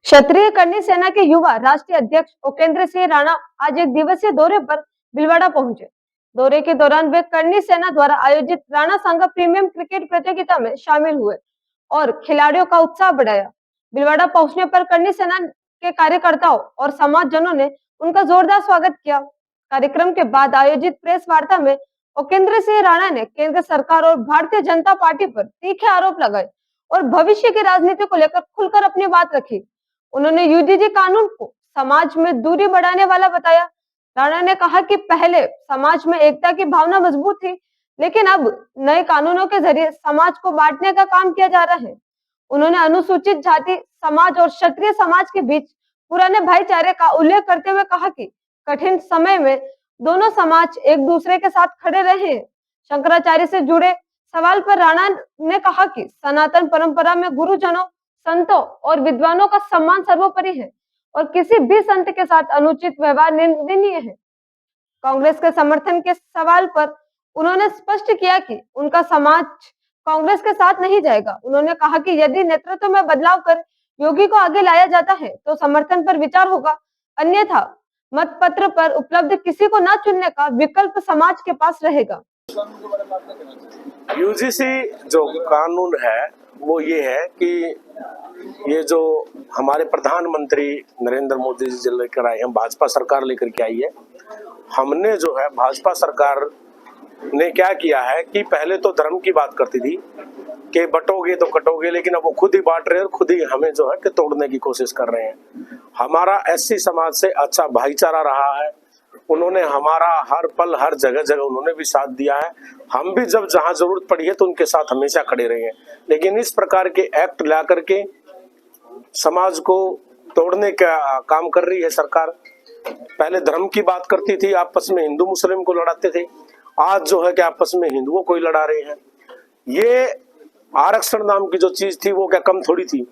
क्षत्रिय करनी सेना के युवा राष्ट्रीय अध्यक्ष उपेंद्र सिंह राणा आज एक दिवसीय दौरे पर भीलवाड़ा पहुंचे। दौरे के दौरान वे करनी सेना द्वारा आयोजित राणा सांगा प्रीमियम क्रिकेट प्रतियोगिता में शामिल हुए और खिलाड़ियों का उत्साह बढ़ाया। भीलवाड़ा पहुंचने पर करनी सेना के कार्यकर्ताओं और समाजजनों ने उनका जोरदार स्वागत किया। कार्यक्रम के बाद आयोजित प्रेस वार्ता में उपेंद्र सिंह राणा ने केंद्र सरकार और भारतीय जनता पार्टी पर तीखे आरोप लगाए और भविष्य की राजनीति को लेकर खुलकर अपनी बात रखी। उन्होंने यूजीसी कानून को समाज में दूरी बढ़ाने वाला बताया। राणा ने कहा कि पहले समाज में एकता की भावना मजबूत थी, लेकिन अब नए कानूनों के जरिए समाज को बांटने का काम किया जा रहा है। उन्होंने अनुसूचित जाति समाज और क्षत्रिय समाज के बीच पुराने भाईचारे का उल्लेख करते हुए कहा कि कठिन समय में दोनों समाज एक दूसरे के साथ खड़े रहे हैं। शंकराचार्य से जुड़े सवाल पर राणा ने कहा कि सनातन परंपरा में गुरुजनों, संतों और विद्वानों का सम्मान सर्वोपरि है और किसी भी संत के साथ अनुचित व्यवहार निंदनीय है। कांग्रेस के समर्थन के सवाल पर उन्होंने स्पष्ट किया कि उनका समाज कांग्रेस के साथ नहीं जाएगा। उन्होंने कहा कि यदि नेतृत्व में बदलाव कर योगी को आगे लाया जाता है तो समर्थन पर विचार होगा, अन्यथा मतपत्र पर उपलब्ध किसी को न चुनने का विकल्प समाज के पास रहेगा। यूजीसी जो कानून है वो ये है कि ये जो हमारे प्रधानमंत्री नरेंद्र मोदी जी लेकर आए हैं, भाजपा सरकार लेकर के आई है। हमने जो है भाजपा सरकार ने क्या किया है कि पहले तो धर्म की बात करती थी कि बटोगे तो कटोगे, लेकिन अब वो खुद ही बांट रहे हैं और खुद ही हमें जो है कि तोड़ने की कोशिश कर रहे हैं। हमारा एससी समाज से अच्छा भाईचारा रहा है। उन्होंने हमारा हर पल हर जगह जगह उन्होंने भी साथ दिया है। हम भी जब जहां जरूरत पड़ी है तो उनके साथ हमेशा खड़े रहे हैं। लेकिन इस प्रकार के एक्ट ला करके समाज को तोड़ने का काम कर रही है सरकार। पहले धर्म की बात करती थी, आपस में हिंदू मुस्लिम को लड़ाते थे, आज जो है कि आपस में हिंदुओं को ही लड़ा रहे हैं। ये आरक्षण नाम की जो चीज थी वो क्या कम थोड़ी थी,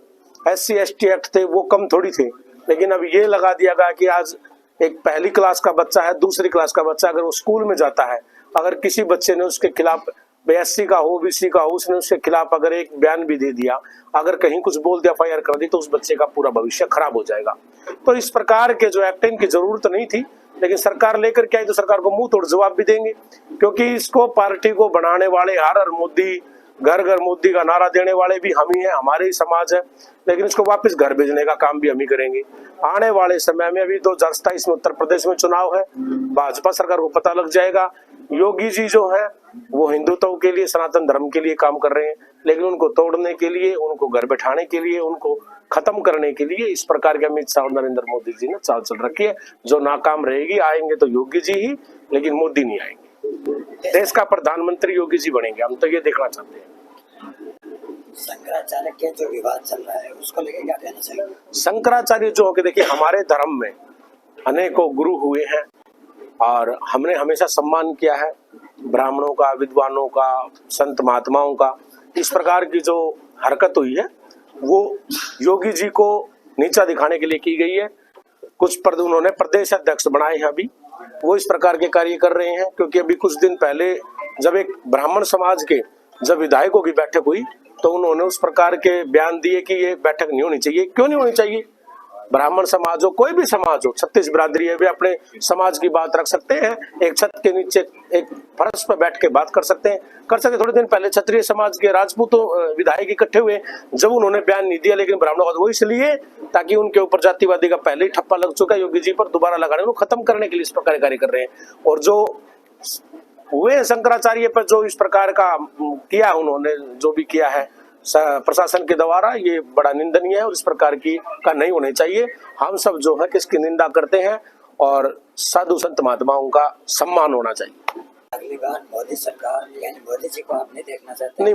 SC ST एक्ट थे वो कम थोड़ी थे। लेकिन अब ये लगा दिया गया कि आज एक पहली क्लास का बच्चा है, दूसरी क्लास का बच्चा अगर वो स्कूल में जाता है, अगर किसी बच्चे ने उसके खिलाफ SC का हो BC का हो, उसने उसके खिलाफ अगर एक बयान भी दे दिया, अगर कहीं कुछ बोल दिया, FIR कर दी, तो उस बच्चे का पूरा भविष्य खराब हो जाएगा। तो इस प्रकार के जो एक्टिंग की जरूरत नहीं थी, लेकिन सरकार लेकर के आई तो सरकार को मुंह तोड़ जवाब भी देंगे, क्योंकि इसको पार्टी को बनाने वाले हर हर मोदी, घर घर मोदी का नारा देने वाले भी हम ही हैं, हमारे ही समाज है। लेकिन इसको वापस घर भेजने का काम भी हम ही करेंगे। आने वाले समय में अभी 2027 में उत्तर प्रदेश में चुनाव है, भाजपा सरकार को पता लग जाएगा योगी जी जो है वो हिंदुत्व के लिए, सनातन धर्म के लिए काम कर रहे हैं, लेकिन उनको तोड़ने के लिए, उनको घर बैठाने के लिए, उनको खत्म करने के लिए इस प्रकार के अमित शाह और नरेंद्र मोदी जी ने चाल चल रखी है। जो नाकाम रहेगी, आएंगे तो योगी जी ही, लेकिन मोदी नहीं आएंगे। देश का प्रधानमंत्री योगी जी बनेंगे, हम तो ये देखना चाहते हैं। शंकराचार्य के जो विवाद चल रहा है उसको लेकर क्या कहना चाहिए? शंकराचार्य जो कि देखिए, हमारे धर्म में अनेकों गुरु हुए हैं और हमने हमेशा सम्मान किया है ब्राह्मणों का, विद्वानों का, संत महात्माओं का। इस प्रकार की जो हरकत हुई है वो योगी जी को नीचा दिखाने के लिए की गई है। कुछ पद उन्होंने प्रदेश अध्यक्ष बनाए हैं, अभी वो इस प्रकार के कार्य कर रहे हैं। क्योंकि अभी कुछ दिन पहले जब एक ब्राह्मण समाज के जब विधायकों की बैठक हुई तो उन्होंने उस प्रकार के बयान दिए कि ये बैठक नहीं होनी चाहिए। क्यों नहीं होनी चाहिए? ब्राह्मण समाज हो, कोई भी समाज हो, 36 बिरादरी है, वे अपने समाज की बात रख सकते हैं, एक छत के नीचे एक फर्श पर बैठ के बात कर सकते हैं। कर सकते। थोड़े दिन पहले क्षत्रिय समाज के राजपूतों विधायक इकट्ठे हुए, जब उन्होंने बयान नहीं दिया, लेकिन ब्राह्मणों का वो इसलिए ताकि उनके ऊपर जातिवादी का पहले ही ठप्पा लग चुका है, योगी जी पर दोबारा लगाने को खत्म करने के लिए इस प्रकार कार्य कर रहे हैं। और जो हुए शंकराचार्य पर जो इस प्रकार का किया, उन्होंने जो भी किया है प्रशासन के द्वारा, ये बड़ा निंदनीय है और इस प्रकार की का नहीं होने चाहिए। हम सब जो है किसकी निंदा करते हैं और साधु संत महात्माओं का सम्मान होना चाहिए। अगली बार मोदी सरकार यानी मोदी जी को आप नहीं देखना चाहते? नहीं,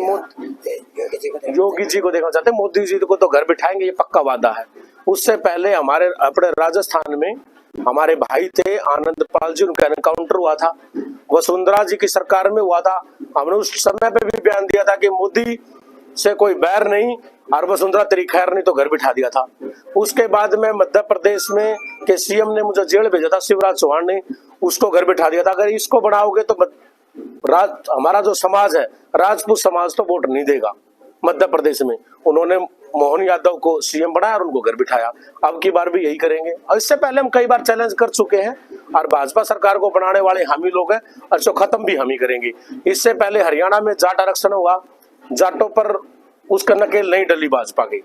योगी जी को देखना चाहते हैं। मोदी जी को तो घर बिठाएंगे, ये पक्का वादा है। उससे पहले हमारे अपने राजस्थान में हमारे भाई थे आनंद पाल जी, उनका एनकाउंटर हुआ था, वसुंधरा जी की सरकार में हुआ था। हमने उस समय पे भी बयान दिया था कि मोदी से कोई बैर नहीं और वसुंधरा तेरी खैर नहीं, तो घर बिठा दिया था। उसके बाद में मध्य प्रदेश में के CM ने मुझे जेल भेजा था, शिवराज चौहान ने, उसको घर बिठा दिया था। अगर इसको बढ़ाओगे तो हमारा जो समाज है राजपूत समाज तो वोट नहीं देगा। मध्य प्रदेश में उन्होंने मोहन यादव को सीएम बनाया और उनको घर बिठाया। अब की बार भी यही करेंगे और इससे पहले हम कई बार चैलेंज कर चुके हैं और भाजपा सरकार को बनाने वाले हम ही लोग हैं और जो खत्म भी हम ही करेंगे। इससे पहले हरियाणा में जाट आरक्षण हुआ, जाटों पर उसका नकेल नहीं डली भाजपा की।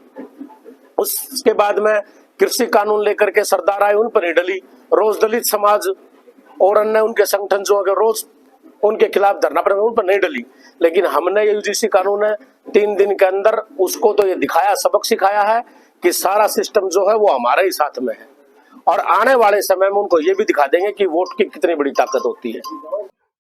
उसके बाद में कृषि कानून लेकर के सरदार आए, उन पर नहीं डली। रोज दलित समाज और अन्य उनके संगठन जो है रोज उनके खिलाफ धरना पड़ेगा, उन पर नहीं डली। लेकिन हमने ये यूजीसी कानून है 3 दिन के अंदर उसको तो ये दिखाया, सबक सिखाया है कि सारा सिस्टम जो है वो हमारे ही साथ में है और आने वाले समय में उनको ये भी दिखा देंगे कि वोट की कितनी बड़ी ताकत होती है।